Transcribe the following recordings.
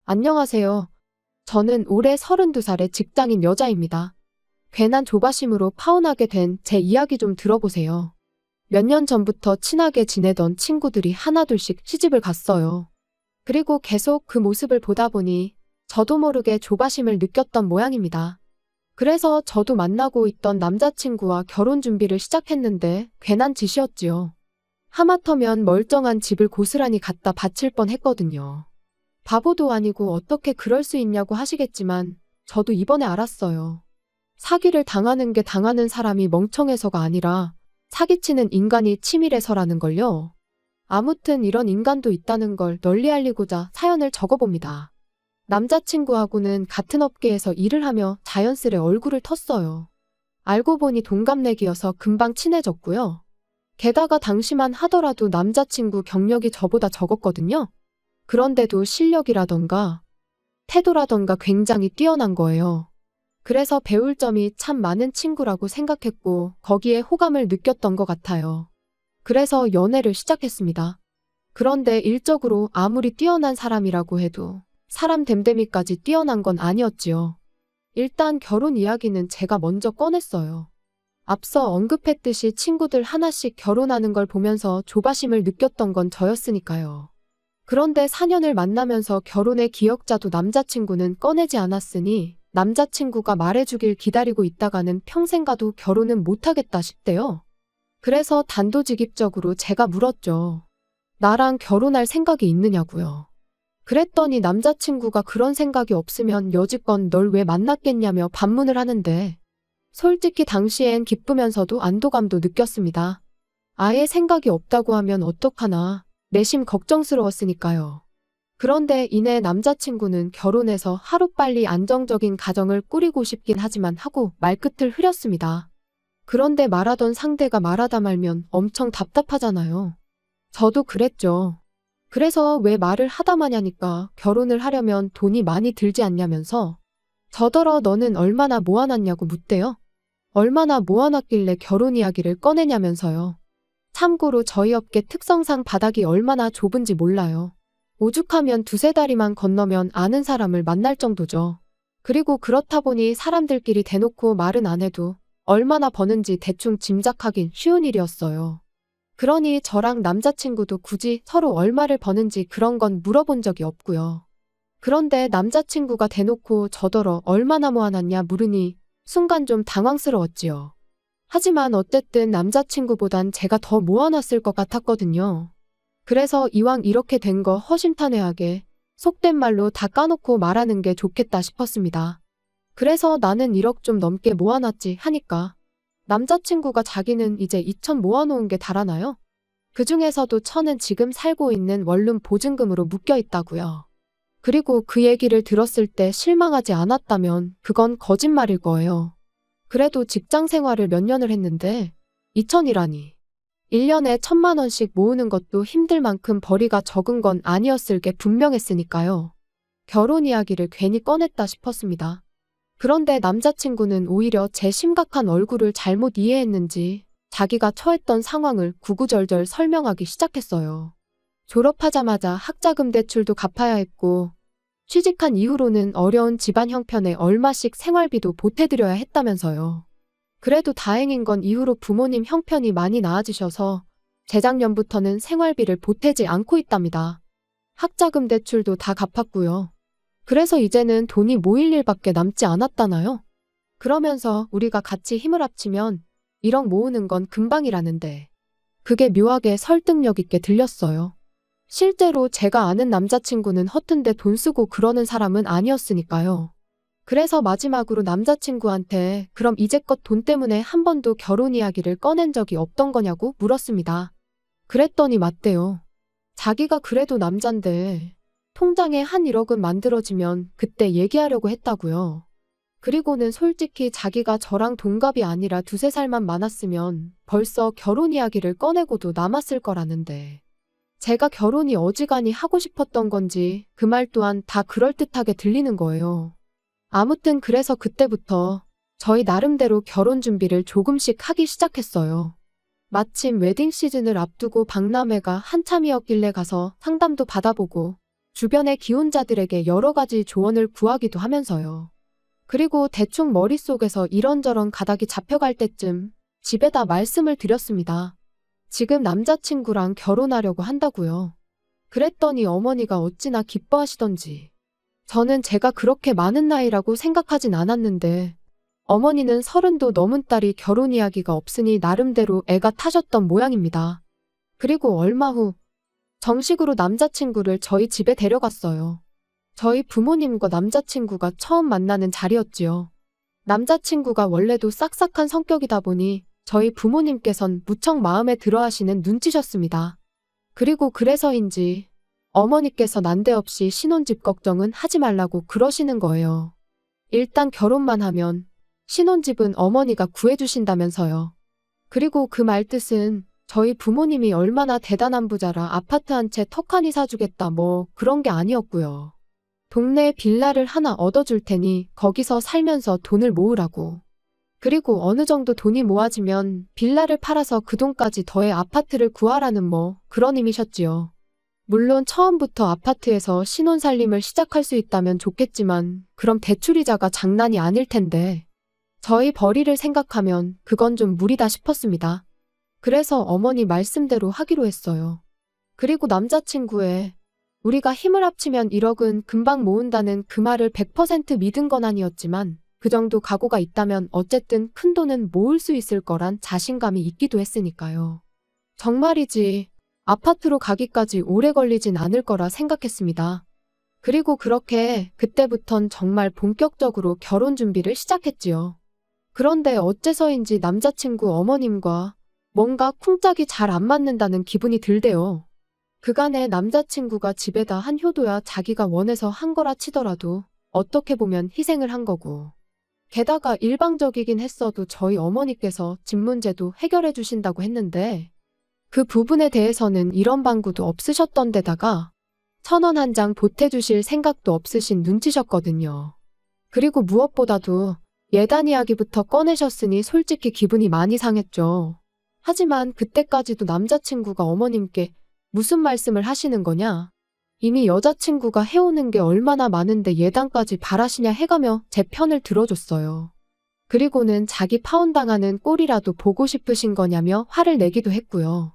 안녕하세요. 저는 올해 32살의 직장인 여자입니다. 괜한 조바심으로 파혼하게 된 제 이야기 좀 들어보세요. 몇 년 전부터 친하게 지내던 친구들이 하나둘씩 시집을 갔어요. 그리고 계속 그 모습을 보다 보니 저도 모르게 조바심을 느꼈던 모양입니다. 그래서 저도 만나고 있던 남자친구와 결혼 준비를 시작했는데 괜한 짓이었지요. 하마터면 멀쩡한 집을 고스란히 갖다 바칠 뻔 했거든요. 바보도 아니고 어떻게 그럴 수 있냐고 하시겠지만 저도 이번에 알았어요. 사기를 당하는 게 당하는 사람이 멍청해서가 아니라 사기치는 인간이 치밀해서라는 걸요. 아무튼 이런 인간도 있다는 걸 널리 알리고자 사연을 적어봅니다. 남자친구하고는 같은 업계에서 일을 하며 자연스레 얼굴을 텄어요. 알고 보니 동갑내기여서 금방 친해졌고요. 게다가 당시만 하더라도 남자친구 경력이 저보다 적었거든요. 그런데도 실력이라던가 태도라던가 굉장히 뛰어난 거예요. 그래서 배울 점이 참 많은 친구라고 생각했고 거기에 호감을 느꼈던 것 같아요. 그래서 연애를 시작했습니다. 그런데 일적으로 아무리 뛰어난 사람이라고 해도 사람 됨됨이까지 뛰어난 건 아니었지요. 일단 결혼 이야기는 제가 먼저 꺼냈어요. 앞서 언급했듯이 친구들 하나씩 결혼하는 걸 보면서 조바심을 느꼈던 건 저였으니까요. 그런데 4년을 만나면서 결혼의 기억자도 남자친구는 꺼내지 않았으니 남자친구가 말해주길 기다리고 있다가는 평생 가도 결혼은 못하겠다 싶대요. 그래서 단도직입적으로 제가 물었죠. 나랑 결혼할 생각이 있느냐고요. 그랬더니 남자친구가 그런 생각이 없으면 여지껏 널 왜 만났겠냐며 반문을 하는데 솔직히 당시엔 기쁘면서도 안도감도 느꼈습니다. 아예 생각이 없다고 하면 어떡하나 내심 걱정스러웠으니까요. 그런데 이내 남자친구는 결혼해서 하루빨리 안정적인 가정을 꾸리고 싶긴 하지만 하고 말끝을 흐렸습니다. 그런데 말하던 상대가 말하다 말면 엄청 답답하잖아요. 저도 그랬죠. 그래서 왜 말을 하다 마냐니까 결혼을 하려면 돈이 많이 들지 않냐면서 저더러 너는 얼마나 모아놨냐고 묻대요. 얼마나 모아놨길래 결혼 이야기를 꺼내냐면서요. 참고로 저희 업계 특성상 바닥이 얼마나 좁은지 몰라요. 오죽하면 두세 다리만 건너면 아는 사람을 만날 정도죠. 그리고 그렇다 보니 사람들끼리 대놓고 말은 안 해도 얼마나 버는지 대충 짐작하긴 쉬운 일이었어요. 그러니 저랑 남자친구도 굳이 서로 얼마를 버는지 그런 건 물어본 적이 없고요. 그런데 남자친구가 대놓고 저더러 얼마나 모아놨냐 물으니 순간 좀 당황스러웠지요. 하지만 어쨌든 남자친구보단 제가 더 모아놨을 것 같았거든요. 그래서 이왕 이렇게 된 거 허심탄회하게 속된 말로 다 까놓고 말하는 게 좋겠다 싶었습니다. 그래서 나는 1억 좀 넘게 모아놨지 하니까 남자친구가 자기는 이제 2천 모아놓은 게 달아나요? 그중에서도 1,000은 지금 살고 있는 원룸 보증금으로 묶여 있다고요. 그리고 그 얘기를 들었을 때 실망하지 않았다면 그건 거짓말일 거예요. 그래도 직장 생활을 몇 년을 했는데 2천이라니. 1년에 1,000만 원씩 모으는 것도 힘들 만큼 벌이가 적은 건 아니었을 게 분명했으니까요. 결혼 이야기를 괜히 꺼냈다 싶었습니다. 그런데 남자친구는 오히려 제 심각한 얼굴을 잘못 이해했는지 자기가 처했던 상황을 구구절절 설명하기 시작했어요. 졸업하자마자 학자금 대출도 갚아야 했고 취직한 이후로는 어려운 집안 형편에 얼마씩 생활비도 보태드려야 했다면서요. 그래도 다행인 건 이후로 부모님 형편이 많이 나아지셔서 재작년부터는 생활비를 보태지 않고 있답니다. 학자금 대출도 다 갚았고요. 그래서 이제는 돈이 모일 일밖에 남지 않았다나요? 그러면서 우리가 같이 힘을 합치면 1억 모으는 건 금방이라는데 그게 묘하게 설득력 있게 들렸어요. 실제로 제가 아는 남자친구는 허튼데 돈 쓰고 그러는 사람은 아니었으니까요. 그래서 마지막으로 남자친구한테 그럼 이제껏 돈 때문에 한 번도 결혼 이야기를 꺼낸 적이 없던 거냐고 물었습니다. 그랬더니 맞대요. 자기가 그래도 남잔데 통장에 한 1억은 만들어지면 그때 얘기하려고 했다고요. 그리고는 솔직히 자기가 저랑 동갑이 아니라 두세 살만 많았으면 벌써 결혼 이야기를 꺼내고도 남았을 거라는데 제가 결혼이 어지간히 하고 싶었던 건지 그 말 또한 다 그럴듯하게 들리는 거예요. 아무튼 그래서 그때부터 저희 나름대로 결혼 준비를 조금씩 하기 시작했어요. 마침 웨딩 시즌을 앞두고 박람회가 한참이었길래 가서 상담도 받아보고 주변의 기혼자들에게 여러 가지 조언을 구하기도 하면서요. 그리고 대충 머릿속에서 이런저런 가닥이 잡혀갈 때쯤 집에다 말씀을 드렸습니다. 지금 남자친구랑 결혼하려고 한다고요. 그랬더니 어머니가 어찌나 기뻐하시던지. 저는 제가 그렇게 많은 나이라고 생각하진 않았는데 어머니는 30도 넘은 딸이 결혼 이야기가 없으니 나름대로 애가 타셨던 모양입니다. 그리고 얼마 후 정식으로 남자친구를 저희 집에 데려갔어요. 저희 부모님과 남자친구가 처음 만나는 자리였지요. 남자친구가 원래도 싹싹한 성격이다 보니 저희 부모님께선 무척 마음에 들어 하시는 눈치셨습니다. 그리고 그래서인지 어머니께서 난데없이 신혼집 걱정은 하지 말라고 그러시는 거예요. 일단 결혼만 하면 신혼집은 어머니가 구해주신다면서요. 그리고 그 말 뜻은 저희 부모님이 얼마나 대단한 부자라 아파트 한 채 턱하니 사주겠다 뭐 그런 게 아니었고요. 동네에 빌라를 하나 얻어줄 테니 거기서 살면서 돈을 모으라고. 그리고 어느 정도 돈이 모아지면 빌라를 팔아서 그 돈까지 더해 아파트를 구하라는 뭐 그런 의미셨지요. 물론 처음부터 아파트에서 신혼살림을 시작할 수 있다면 좋겠지만 그럼 대출이자가 장난이 아닐 텐데 저희 벌이를 생각하면 그건 좀 무리다 싶었습니다. 그래서 어머니 말씀대로 하기로 했어요. 그리고 남자친구의 우리가 힘을 합치면 1억은 금방 모은다는 그 말을 100% 믿은 건 아니었지만 그 정도 각오가 있다면 어쨌든 큰 돈은 모을 수 있을 거란 자신감이 있기도 했으니까요. 정말이지 아파트로 가기까지 오래 걸리진 않을 거라 생각했습니다. 그리고 그렇게 그때부턴 정말 본격적으로 결혼 준비를 시작했지요. 그런데 어째서인지 남자친구 어머님과 뭔가 쿵짝이 잘 안 맞는다는 기분이 들대요. 그간에 남자친구가 집에다 한 효도야 자기가 원해서 한 거라 치더라도 어떻게 보면 희생을 한 거고. 게다가 일방적이긴 했어도 저희 어머니께서 집 문제도 해결해 주신다고 했는데 그 부분에 대해서는 이런 방구도 없으셨던 데다가 1,000원 한 장 보태주실 생각도 없으신 눈치셨거든요. 그리고 무엇보다도 예단 이야기부터 꺼내셨으니 솔직히 기분이 많이 상했죠. 하지만 그때까지도 남자친구가 어머님께 무슨 말씀을 하시는 거냐? 이미 여자친구가 해오는 게 얼마나 많은데 예단까지 바라시냐 해가며 제 편을 들어줬어요. 그리고는 자기 파혼당하는 꼴이라도 보고 싶으신 거냐며 화를 내기도 했고요.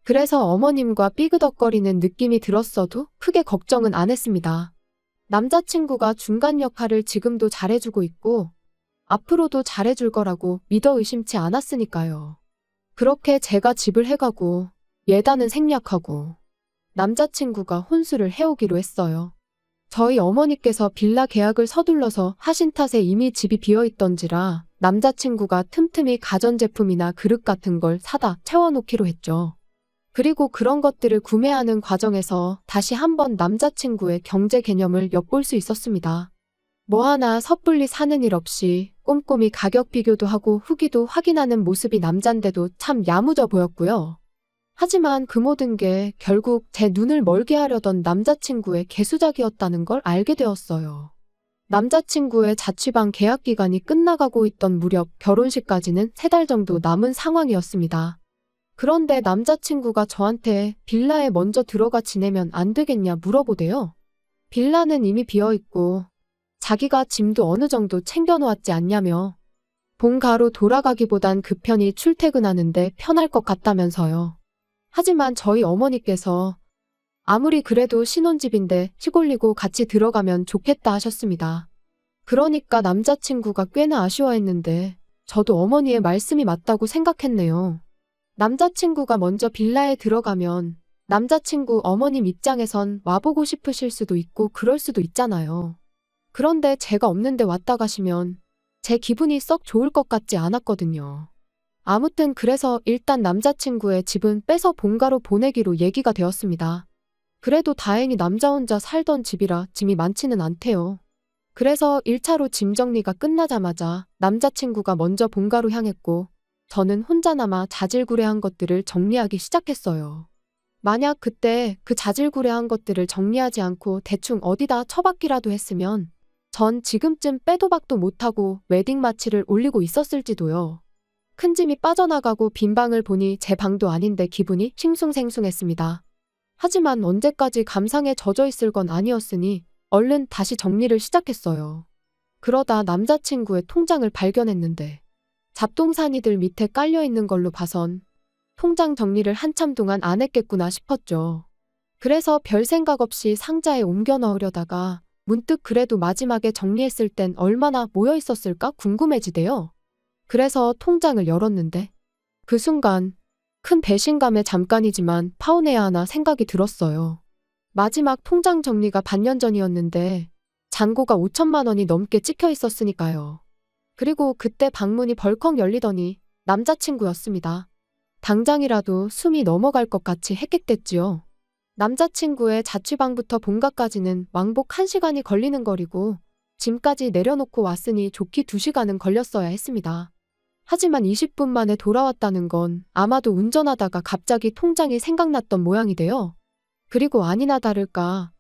그래서 어머님과 삐그덕거리는 느낌이 들었어도 크게 걱정은 안 했습니다. 남자친구가 중간 역할을 지금도 잘해주고 있고 앞으로도 잘해줄 거라고 믿어 의심치 않았으니까요. 그렇게 제가 집을 해가고 예단은 생략하고 남자친구가 혼수를 해오기로 했어요. 저희 어머니께서 빌라 계약을 서둘러서 하신 탓에 이미 집이 비어있던지라 남자친구가 틈틈이 가전제품이나 그릇 같은 걸 사다 채워놓기로 했죠. 그리고 그런 것들을 구매하는 과정에서 다시 한번 남자친구의 경제 개념을 엿볼 수 있었습니다. 뭐 하나 섣불리 사는 일 없이 꼼꼼히 가격 비교도 하고 후기도 확인하는 모습이 남잔데도 참 야무져 보였고요. 하지만 그 모든 게 결국 제 눈을 멀게 하려던 남자친구의 개수작이었다는 걸 알게 되었어요. 남자친구의 자취방 계약 기간이 끝나가고 있던 무렵 결혼식까지는 3달 정도 남은 상황이었습니다. 그런데 남자친구가 저한테 빌라에 먼저 들어가 지내면 안 되겠냐 물어보대요. 빌라는 이미 비어있고 자기가 짐도 어느 정도 챙겨놓았지 않냐며 본가로 돌아가기보단 그 편히 출퇴근하는데 편할 것 같다면서요. 하지만 저희 어머니께서 아무리 그래도 신혼집인데 시골리고 같이 들어가면 좋겠다 하셨습니다. 그러니까 남자친구가 꽤나 아쉬워했는데 저도 어머니의 말씀이 맞다고 생각했네요. 남자친구가 먼저 빌라에 들어가면 남자친구 어머님 입장에선 와보고 싶으실 수도 있고 그럴 수도 있잖아요. 그런데 제가 없는데 왔다 가시면 제 기분이 썩 좋을 것 같지 않았거든요. 아무튼 그래서 일단 남자친구의 집은 빼서 본가로 보내기로 얘기가 되었습니다. 그래도 다행히 남자 혼자 살던 집이라 짐이 많지는 않대요. 그래서 1차로 짐 정리가 끝나자마자 남자친구가 먼저 본가로 향했고 저는 혼자 남아 자질구레한 것들을 정리하기 시작했어요. 만약 그때 그 자질구레한 것들을 정리하지 않고 대충 어디다 처박기라도 했으면 전 지금쯤 빼도 박도 못하고 웨딩 마치를 올리고 있었을지도요. 큰 짐이 빠져나가고 빈 방을 보니 제 방도 아닌데 기분이 싱숭생숭했습니다. 하지만 언제까지 감상에 젖어 있을 건 아니었으니 얼른 다시 정리를 시작했어요. 그러다 남자친구의 통장을 발견했는데 잡동사니들 밑에 깔려 있는 걸로 봐선 통장 정리를 한참 동안 안 했겠구나 싶었죠. 그래서 별 생각 없이 상자에 옮겨 넣으려다가 문득 그래도 마지막에 정리했을 땐 얼마나 모여 있었을까 궁금해지대요. 그래서 통장을 열었는데 그 순간 큰 배신감에 잠깐이지만 파혼해야 하나 생각이 들었어요. 마지막 통장 정리가 반년 전이었는데 잔고가 5천만 원이 넘게 찍혀 있었으니까요. 그리고 그때 방문이 벌컥 열리더니 남자친구였습니다. 당장이라도 숨이 넘어갈 것 같이 핵핵댔지요. 남자친구의 자취방부터 본가까지는 왕복 1시간이 걸리는 거리고 짐까지 내려놓고 왔으니 좋게 2시간은 걸렸어야 했습니다. 하지만 20분 만에 돌아왔다는 건 아마도 운전하다가 갑자기 통장이 생각났던 모양이돼요. 그리고 아니나 다를까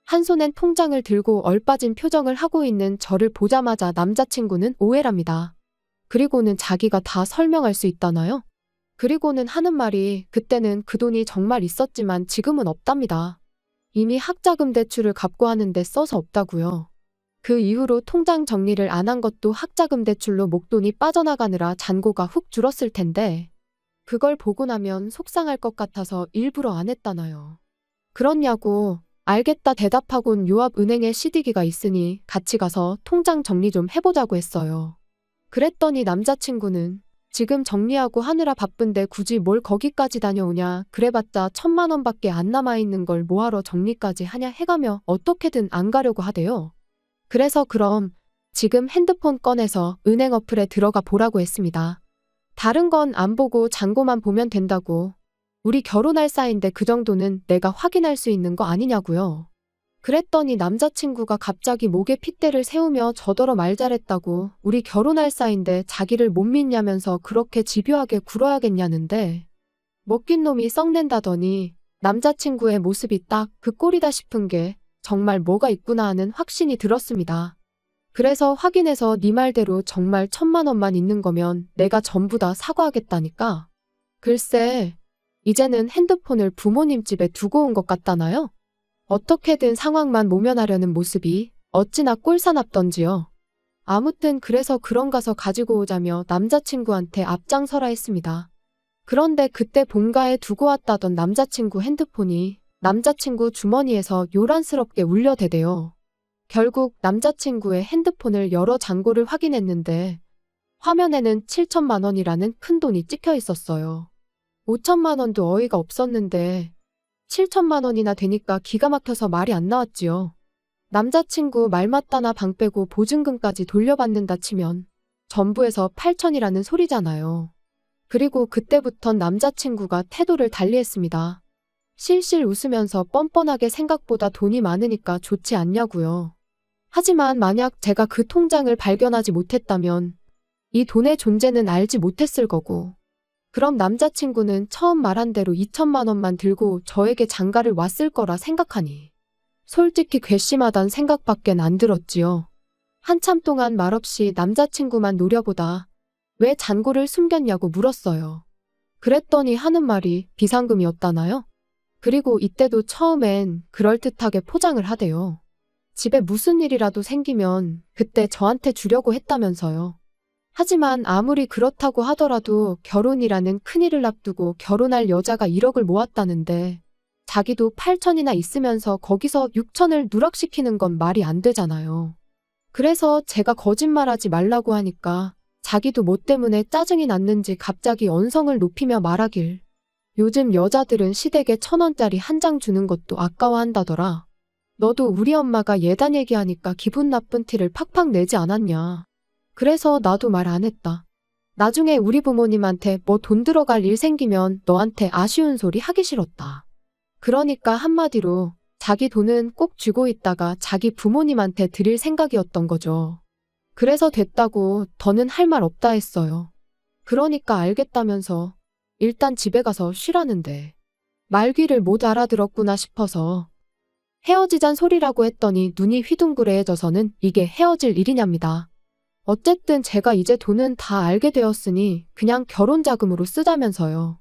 한 손엔 통장을 들고 얼빠진 표정을 하고 있는 저를 보자마자 남자친구는 오해랍니다. 그리고는 자기가 다 설명할 수 있다나요? 그리고는 하는 말이 그때는 그 돈이 정말 있었지만 지금은 없답니다. 이미 학자금 대출을 갚고 하는데 써서 없다고요. 그 이후로 통장 정리를 안 한 것도 학자금 대출로 목돈이 빠져나가느라 잔고가 훅 줄었을 텐데 그걸 보고 나면 속상할 것 같아서 일부러 안 했다나요. 그렇냐고 알겠다 대답하곤 요 앞 은행에 CD기가 있으니 같이 가서 통장 정리 좀 해보자고 했어요. 그랬더니 남자친구는 지금 정리하고 하느라 바쁜데 굳이 뭘 거기까지 다녀오냐 그래봤자 1,000만 원밖에 안 남아있는 걸 뭐하러 정리까지 하냐 해가며 어떻게든 안 가려고 하대요. 그래서 그럼 지금 핸드폰 꺼내서 은행 어플에 들어가 보라고 했습니다. 다른 건 안 보고 잔고만 보면 된다고. 우리 결혼할 사이인데 그 정도는 내가 확인할 수 있는 거 아니냐고요. 그랬더니 남자친구가 갑자기 목에 핏대를 세우며 저더러 말 잘했다고 우리 결혼할 사이인데 자기를 못 믿냐면서 그렇게 집요하게 굴어야겠냐는데 먹긴 놈이 썩낸다더니 남자친구의 모습이 딱 그 꼴이다 싶은 게 정말 뭐가 있구나 하는 확신이 들었습니다. 그래서 확인해서 네 말대로 정말 1,000만 원만 있는 거면 내가 전부 다 사과하겠다니까. 글쎄 이제는 핸드폰을 부모님 집에 두고 온 것 같다나요? 어떻게든 상황만 모면하려는 모습이 어찌나 꼴사납던지요. 아무튼 그래서 그런 가서 가지고 오자며 남자친구한테 앞장서라 했습니다. 그런데 그때 본가에 두고 왔다던 남자친구 핸드폰이 남자친구 주머니에서 요란스럽게 울려대대요. 결국 남자친구의 핸드폰을 열어 잔고를 확인했는데 화면에는 7천만 원이라는 큰 돈이 찍혀 있었어요. 5천만 원도 어이가 없었는데 7천만 원이나 되니까 기가 막혀서 말이 안 나왔지요. 남자친구 말 맞다나 방 빼고 보증금까지 돌려받는다 치면 전부에서 8천이라는 소리잖아요. 그리고 그때부턴 남자친구가 태도를 달리했습니다. 실실 웃으면서 뻔뻔하게 생각보다 돈이 많으니까 좋지 않냐고요. 하지만 만약 제가 그 통장을 발견하지 못했다면 이 돈의 존재는 알지 못했을 거고 그럼 남자친구는 처음 말한 대로 2천만 원만 들고 저에게 장가를 왔을 거라 생각하니 솔직히 괘씸하단 생각밖엔 안 들었지요. 한참 동안 말없이 남자친구만 노려보다 왜 잔고를 숨겼냐고 물었어요. 그랬더니 하는 말이 비상금이었다나요? 그리고 이때도 처음엔 그럴듯하게 포장을 하대요. 집에 무슨 일이라도 생기면 그때 저한테 주려고 했다면서요. 하지만 아무리 그렇다고 하더라도 결혼이라는 큰일을 앞두고 결혼할 여자가 1억을 모았다는데 자기도 8천이나 있으면서 거기서 6천을 누락시키는 건 말이 안 되잖아요. 그래서 제가 거짓말하지 말라고 하니까 자기도 뭐 때문에 짜증이 났는지 갑자기 언성을 높이며 말하길 요즘 여자들은 시댁에 1,000원짜리 한 장 주는 것도 아까워한다더라. 너도 우리 엄마가 예단 얘기하니까 기분 나쁜 티를 팍팍 내지 않았냐. 그래서 나도 말 안 했다. 나중에 우리 부모님한테 뭐 돈 들어갈 일 생기면 너한테 아쉬운 소리 하기 싫었다. 그러니까 한마디로 자기 돈은 꼭 쥐고 있다가 자기 부모님한테 드릴 생각이었던 거죠. 그래서 됐다고 더는 할 말 없다 했어요. 그러니까 알겠다면서 일단 집에 가서 쉬라는데 말귀를 못 알아들었구나 싶어서 헤어지잔 소리라고 했더니 눈이 휘둥그레해져서는 이게 헤어질 일이냐입니다. 어쨌든 제가 이제 돈은 다 알게 되었으니 그냥 결혼 자금으로 쓰자면서요.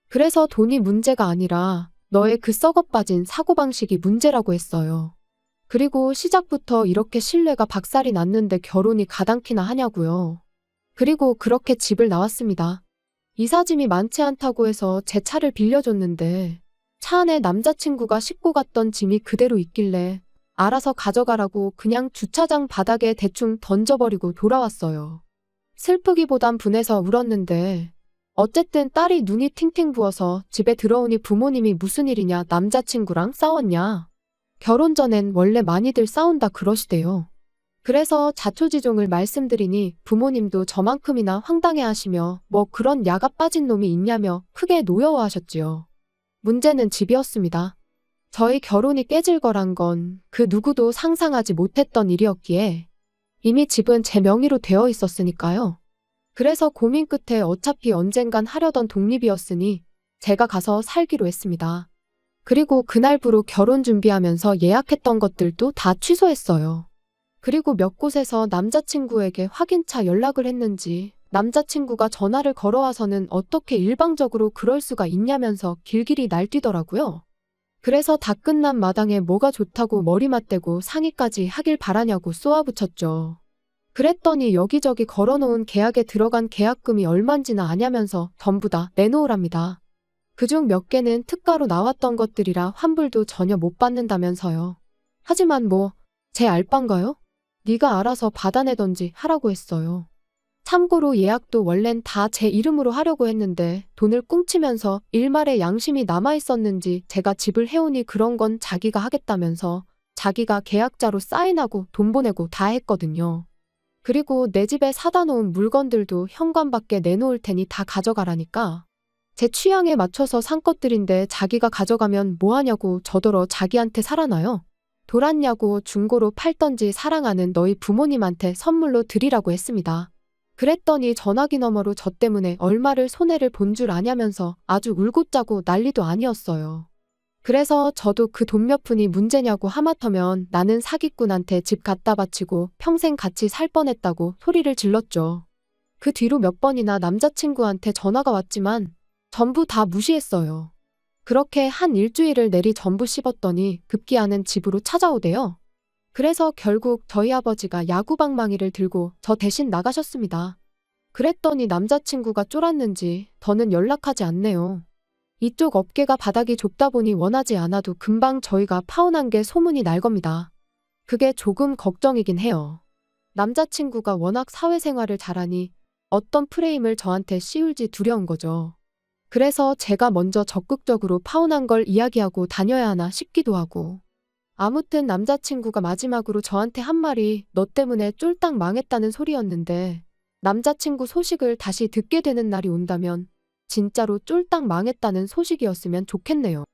그래서 돈이 문제가 아니라 너의 그 썩어빠진 사고방식이 문제라고 했어요. 그리고 시작부터 이렇게 신뢰가 박살이 났는데 결혼이 가당키나 하냐고요. 그리고 그렇게 집을 나왔습니다. 이삿짐이 많지 않다고 해서 제 차를 빌려줬는데 차 안에 남자친구가 싣고 갔던 짐이 그대로 있길래 알아서 가져가라고 그냥 주차장 바닥에 대충 던져버리고 돌아왔어요. 슬프기보단 분해서 울었는데 어쨌든 딸이 눈이 팅팅 부어서 집에 들어오니 부모님이 무슨 일이냐, 남자친구랑 싸웠냐. 결혼 전엔 원래 많이들 싸운다 그러시대요. 그래서 자초지종을 말씀드리니 부모님도 저만큼이나 황당해하시며 뭐 그런 야가 빠진 놈이 있냐며 크게 노여워하셨지요. 문제는 집이었습니다. 저희 결혼이 깨질 거란 건 그 누구도 상상하지 못했던 일이었기에 이미 집은 제 명의로 되어 있었으니까요. 그래서 고민 끝에 어차피 언젠간 하려던 독립이었으니 제가 가서 살기로 했습니다. 그리고 그날부로 결혼 준비하면서 예약했던 것들도 다 취소했어요. 그리고 몇 곳에서 남자친구에게 확인차 연락을 했는지 남자친구가 전화를 걸어와서는 어떻게 일방적으로 그럴 수가 있냐면서 길길이 날뛰더라고요. 그래서 다 끝난 마당에 뭐가 좋다고 머리 맞대고 상의까지 하길 바라냐고 쏘아붙였죠. 그랬더니 여기저기 걸어놓은 계약에 들어간 계약금이 얼만지나 아냐면서 전부 다 내놓으랍니다. 그중 몇 개는 특가로 나왔던 것들이라 환불도 전혀 못 받는다면서요. 하지만 뭐 제 알바인가요? 네가 알아서 받아내던지 하라고 했어요. 참고로 예약도 원랜 다 제 이름으로 하려고 했는데 돈을 꿍치면서 일말의 양심이 남아있었는지 제가 집을 해오니 그런 건 자기가 하겠다면서 자기가 계약자로 사인하고 돈 보내고 다 했거든요. 그리고 내 집에 사다 놓은 물건들도 현관밖에 내놓을 테니 다 가져가라니까. 제 취향에 맞춰서 산 것들인데 자기가 가져가면 뭐하냐고 저더러 자기한테 살아나요? 돌았냐고 중고로 팔던지 사랑하는 너희 부모님한테 선물로 드리라고 했습니다. 그랬더니 전화기 너머로 저 때문에 얼마를 손해를 본 줄 아냐면서 아주 울고 짜고 난리도 아니었어요. 그래서 저도 그 돈 몇 푼이 문제냐고 하마터면 나는 사기꾼한테 집 갖다 바치고 평생 같이 살 뻔했다고 소리를 질렀죠. 그 뒤로 몇 번이나 남자친구한테 전화가 왔지만 전부 다 무시했어요. 그렇게 한 일주일을 내리 전부 씹었더니 급기야는 집으로 찾아오대요. 그래서 결국 저희 아버지가 야구방망이를 들고 저 대신 나가셨습니다. 그랬더니 남자친구가 쫄았는지 더는 연락하지 않네요. 이쪽 업계가 바닥이 좁다 보니 원하지 않아도 금방 저희가 파혼한 게 소문이 날 겁니다. 그게 조금 걱정이긴 해요. 남자친구가 워낙 사회생활을 잘하니 어떤 프레임을 저한테 씌울지 두려운 거죠. 그래서 제가 먼저 적극적으로 파혼한 걸 이야기하고 다녀야 하나 싶기도 하고. 아무튼 남자친구가 마지막으로 저한테 한 말이 너 때문에 쫄딱 망했다는 소리였는데 남자친구 소식을 다시 듣게 되는 날이 온다면 진짜로 쫄딱 망했다는 소식이었으면 좋겠네요.